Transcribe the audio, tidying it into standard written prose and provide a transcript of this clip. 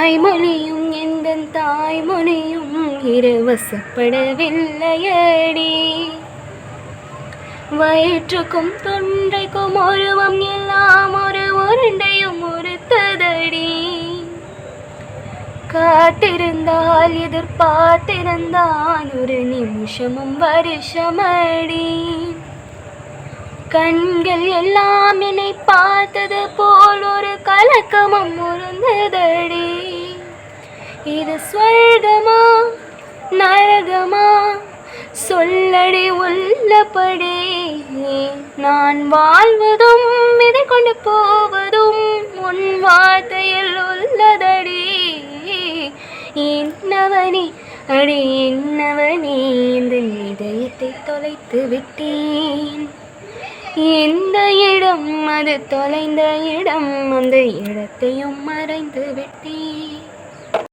வாய்மொழியும் எந்தன் தாய்மொழியும் இரவசப்படவில்லையடி. வயிற்றுக்கும் தொண்டைக்கும் உருவம் எல்லாம் ஒரு உருண்டையும் உறுத்ததடி. காத்திருந்தால் எதிர்பார்த்திருந்தான் ஒரு நிமிஷமும் வருஷமடி. கண்கள் எல்லாம் என்னை பார்த்தது போல் ஒரு கலக்கமும் உருந்ததடி. இது ஸ்வர்கமா நரகமா சொல்லடி உள்ளபடி. நான் வாழ்வதும் இதை கொண்டு போவதும் உன் வார்த்தையில் உள்ளதடி. என்னவனே அடி என்னவனே இந்த இதயத்தை தொலைத்து விட்டேன். எந்த இடம் அது தொலைந்த இடம், அந்த இடத்தையும் மறைந்து விட்டேன்.